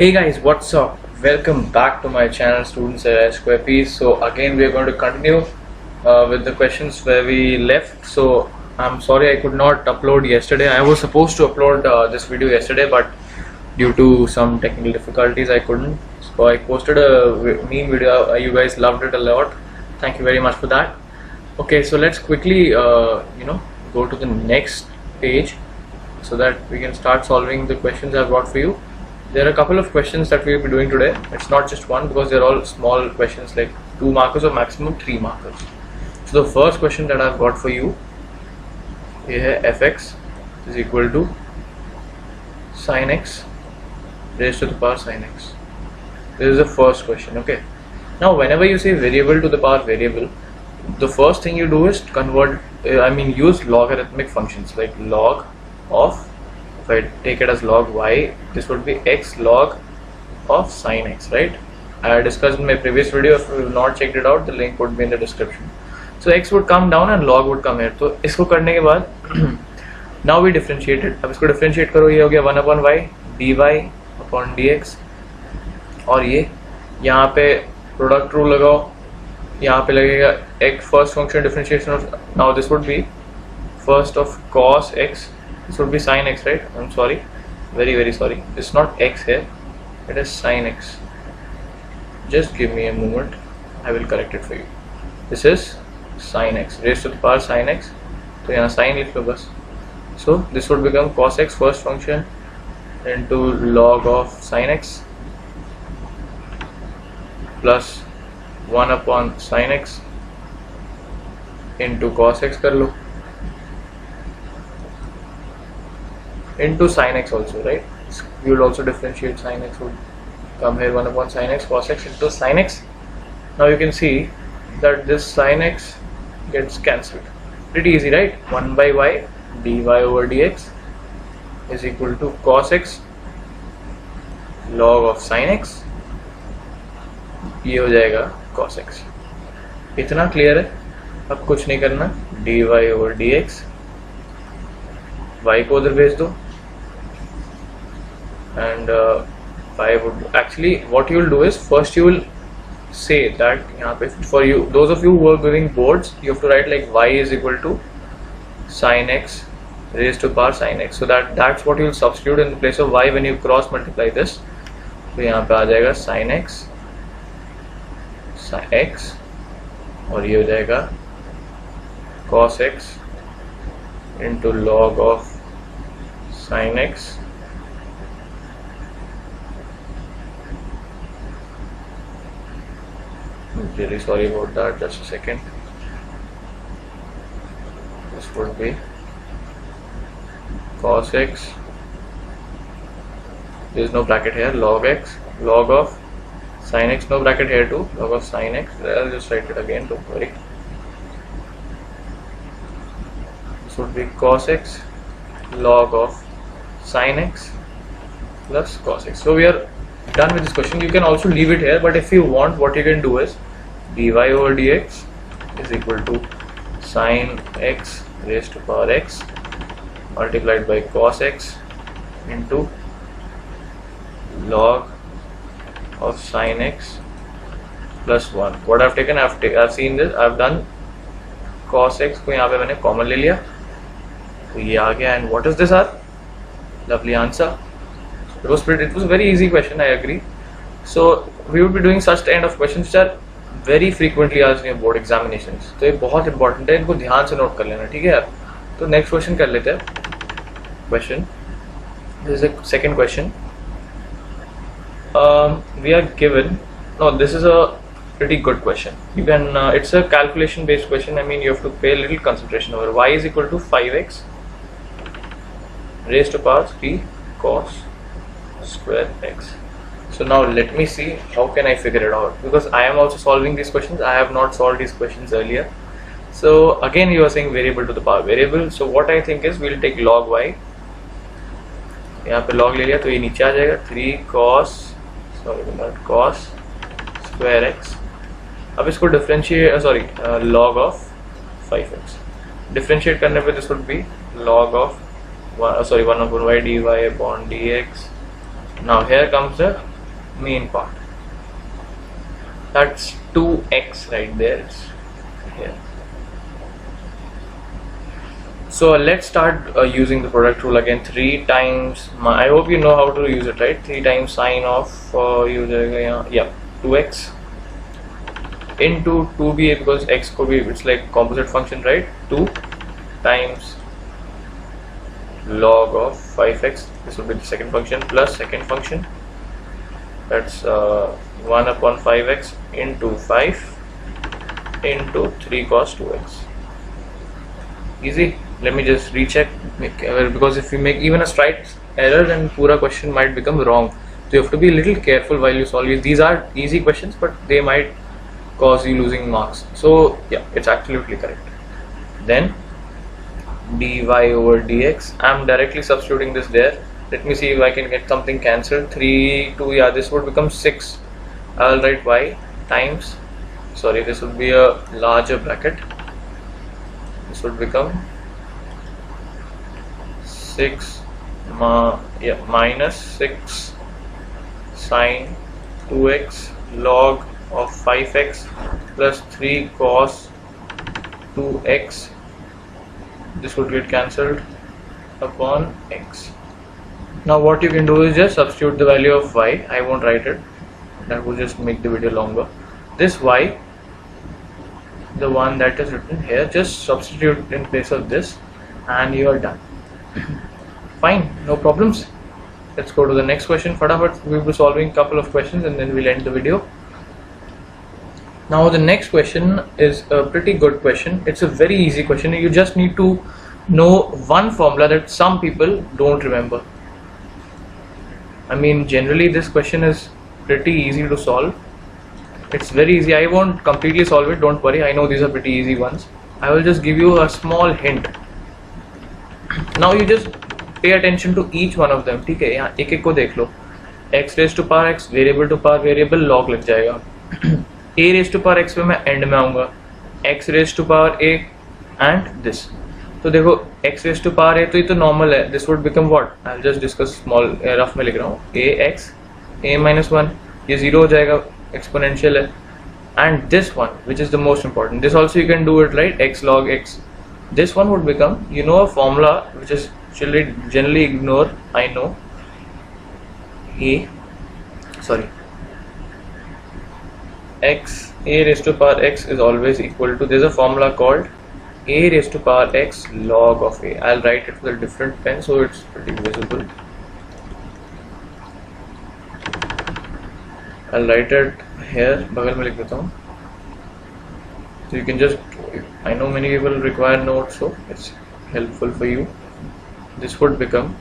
Hey guys, what's up? Welcome back to my channel Students at Square Piece. So again we are going to continue with the questions where we left. So I'm sorry I could not upload yesterday. I was supposed to upload this video yesterday, but due to some technical difficulties I couldn't. So I posted a meme video. You guys loved it a lot. Thank you very much for that. Okay, so let's quickly go to the next page so that we can start solving the questions I've got for you. There are a couple of questions that we'll be doing today. It's not just one because they're all small questions, like 2 markers or maximum 3 markers. So the first question that I've got for you is fx is equal to sin x raised to the power sin x. This is the first question. Okay. Now whenever you say variable to the power variable, the first thing you do is use logarithmic functions like log of, if I take it as log y, this would be x log of sin x, right? I discussed in my previous video. If you have not checked it out, the link would be in the description. So x would come down and log would come here. So इसको करने के बाद now we differentiate it. अब इसको differentiate करो, ये हो गया 1 upon y dy upon dx, और ये यहाँ पे product rule लगाओ, यहाँ पे लगेगा x first function differentiation of, now this would be first of cos x, this would be sin x, right? I'm sorry, very sorry, it's not x here, it is sin x. Just give me a moment, I will correct it for you. This is sin x raised to the power sin x, तो यहाँ sin लिख लो बस. So this would become cos x first function into log of sin x plus 1 upon sin x into cos x कर लो, into sin x also, right? You will also differentiate sin x, would come here 1 upon sin x cos x into sin x. Now you can see that this sin x gets cancelled. Pretty easy, right? 1 by y dy over dx is equal to cos x log of sin x, ये हो जाएगा cos x. इतना clear है, अब कुछ नहीं करना, dy over dx, y को उधर भेज दो, and I would actually, what you will do is first you will say that यहाँ पे for you, those of you who are doing boards, you have to write like y is equal to sin x raised to power sin x, so that's what you will substitute in place of y when you cross multiply this. तो यहाँ पे आ जाएगा sin x sin x, और ये हो जाएगा cos x into log of sin x really sorry about that, just a second. This would be cos x, there is no bracket here, log x log of sin x, no bracket here too, log of sin x. I'll just write it again, don't worry. This would be cos x log of sin x plus cos x. So we are done with this question. You can also leave it here, but if you want, what you can do is dy over dx is equal to sin x raised to power x multiplied by cos x into log of sin x plus 1. What I've taken, I've seen this, I've done cos x को यहाँ पे मैंने common ले लिया, तो ये आ गया. And what is this R? Lovely answer. It was a very easy question, I agree. So we would be doing such kind of questions which are very frequently asked in board examinations. तो ये बहुत important है, इनको ध्यान से note कर लेना, ठीक है यार. तो next question कर लेते हैं. Question. This is a second question. We are given. No, this is a pretty good question. You can. It's a calculation based question. I mean, you have to pay a little concentration over. Y is equal to 5x raised to power 3 cos square x. So now let me see how can I figure it out, because I am also solving these questions. I have not solved these questions earlier. So again you are saying variable to the power variable. So what I think is we'll take log y, यहाँ पे log ले लिया तो ये नीचे आ जाएगा 3 cos square x. अब इसको differentiate, log of 5x. Differentiate करने पे this would be log of 1 upon y dy upon dx Now here comes the main part. That's 2x right there. It's here. So let's start using the product rule again. 3 times, I hope you know how to use it, right? 3 times sine of 2x into 2b, because x could be, it's like composite function, right? 2 times log of 5x, this will be the second function, plus second function, that's 1 upon 5x into 5 into 3 cos 2x. Easy. Let me just recheck, because if you make even a slight error, then pura question might become wrong. So you have to be a little careful while you solve it. These are easy questions, but they might cause you losing marks. So yeah, it's absolutely correct. Then dy over dx, I'm directly substituting this there. Let me see if I can get something cancelled. 3, 2, yeah, this would become 6. I'll write y times, sorry, this would be a larger bracket. This would become 6 minus 6 sine 2x log of 5x plus 3 cos 2x. This would get cancelled upon x. Now what you can do is just substitute the value of y. I won't write it, that will just make the video longer. This y, the one that is written here, just substitute in place of this and you are done. Fine, no problems. Let's go to the next question. Fatapat, we'll be solving a couple of questions and then we'll end the video. Now the next question is a pretty good question. It's a very easy question. You just need to know one formula that some people don't remember. I mean, generally this question is pretty easy to solve. It's very easy. I won't completely solve it, don't worry. I know these are pretty easy ones. I will just give you a small hint. Now you just pay attention to each one of them. ठीक है, यहाँ एक एक को देख लो. x raised to power x, variable to power variable, log लग जाएगा. a raised to power x पे मैं end में आऊँगा. x raised to power a and this. तो देखो x raised to power a तो ये तो normal है. This would become what? I'll just discuss small, rough में लिख रहा हूँ. ax a minus 1, ये 0 हो जाएगा, exponential है. And this one, which is the most important, this also you can do it, right? X log x. This one would become, you know, a formula which is generally ignore, I know. A raised to power x is always equal to, there's a formula called a raised to power x log of a. I'll write it with a different pen so it's pretty visible. I'll write it here, बगल में लिख देता हूँ. So you can just, I know many people require notes, so it's helpful for you. This would become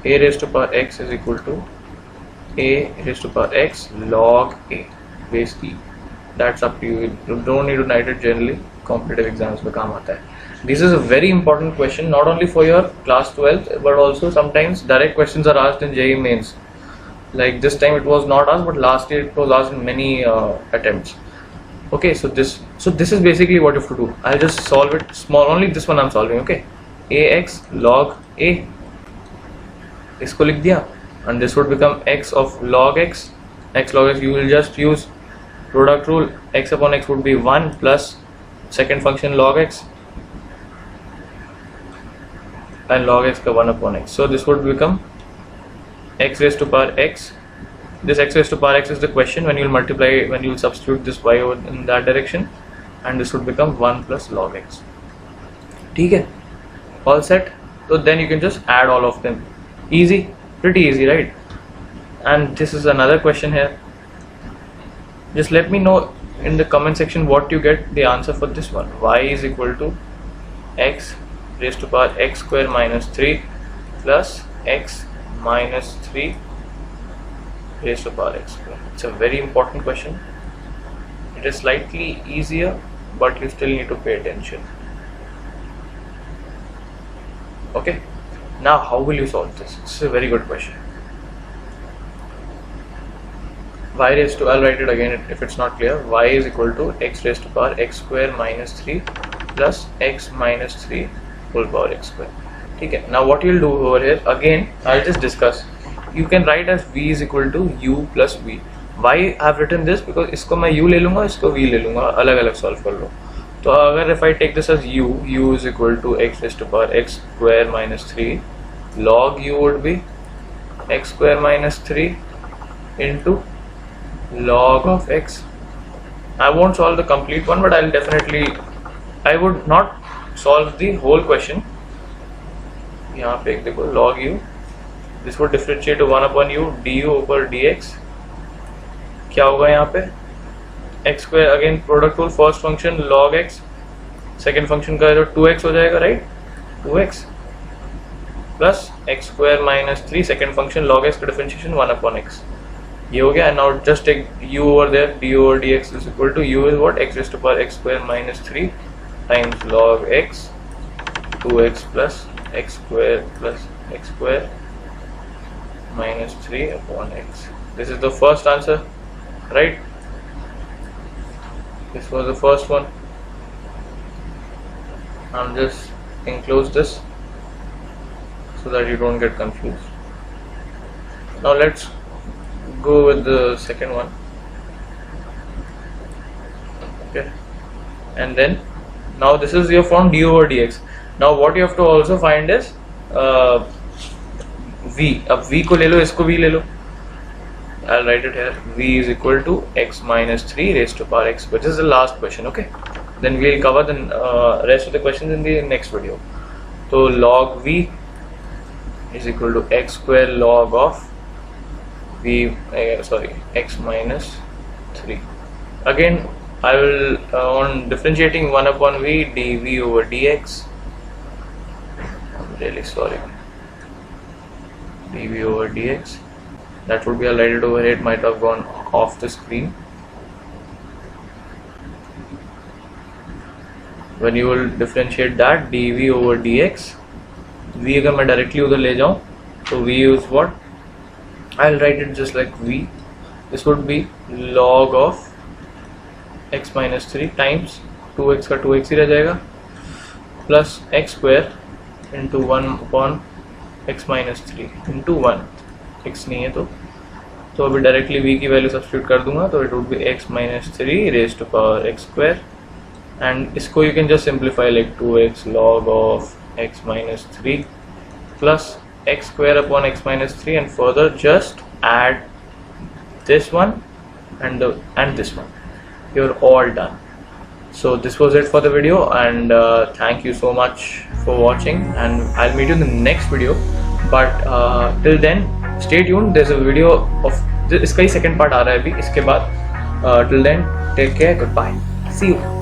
a raised to power x is equal to a raised to power x log a base e. That's up to you. You don't need to write it generally. Competitive exams में काम आता है. This is a very important question, not only for your class 12th, but also sometimes direct questions are asked in JEE mains. Like this time it was not asked, but last year it was asked in many attempts. Okay, so this is basically what you have to do. I'll just solve it small, only this one I'm solving. Okay, ax log a, इसको लिख दिया, and this would become x of log x. X log x, you will just use product rule. X upon x would be 1 plus second function log x and log x का 1 upon x. So this would become x raised to power x. This x raised to power x is the question when you will multiply, when you will substitute this y over in that direction, and this would become 1 plus log x. ठीक है, all set. So then you can just add all of them. Easy, pretty easy, right? And this is another question here. Just let me know in the comment section what you get the answer for this one. Y is equal to x raised to power x square minus 3 plus x minus 3 raised to power x square. It's a very important question. It is slightly easier, but you still need to pay attention. Okay, now how will you solve this? This is a very good question. Y raised to, I'll write it again if it's not clear. Y is equal to x raised to power x square minus 3 plus x minus 3 whole power x square. Okay, now what you'll do over here, again I'll just discuss. you can write as v is equal to u plus v. Why I have written this? Because इसको मैं u ले लूँगा, इसको v ले लूँगा, अलग अलग solve कर लो. तो अगर if I take this as u is equal to x raised to power x square minus 3, log u would be x square minus 3 into log of x. I won't solve the complete one, but I would not solve the whole question. यहाँ पे एक देखो log u, this would differentiate to 1 upon u du over dx. क्या होगा यहाँ पे x square, again product rule, first function log x, second function का जो 2x हो जाएगा, right? 2x plus x square minus 3, second function log x का differentiation 1 upon x. ये हो गया. And now just take u over there, du over dx is equal to u is what, x raised to power x square minus 3 times log x, 2x plus x square minus 3 upon x. This is the first answer, right? This was the first one. I'm just enclose this so that you don't get confused. Now let's go with the second one. Okay, and then now this is your form du over dx. Now what you have to also find is v. अब v को ले लो, इसको v ले लो. I'll write it here. v is equal to x minus 3 raised to power x, which is the last question. Okay, then we'll cover the rest of the questions in the next video. So log v is equal to x square log of x minus 3. Again I will on differentiating 1 upon v dv over dx. I'm really sorry, dv over dx. That would be, I'll write it over here, it might have gone off the screen. When you will differentiate that dv over dx, v अगर मैं directly उधर ले जाऊँ तो v is what, I'll write it just like v. This would be log of x minus 3 times 2x का 2x ही रह जाएगा plus x square into 1 upon x minus 3 into 1. x नहीं है तो अभी डायरेक्टली v की वैल्यू सब्स्टिट्यूट कर दूंगा, तो it would be x minus 3 raised to power x square, and इसको you can just simplify like 2x log of x minus 3 plus x square upon x minus 3, and further just add this one and this one. You're all done. So this was it for the video, and thank you so much for watching, and I'll meet you in the next video. But till then stay tuned, there's a video of इसका ही second part आ रहा है अभी इसके बाद. Till then take care, goodbye, see you.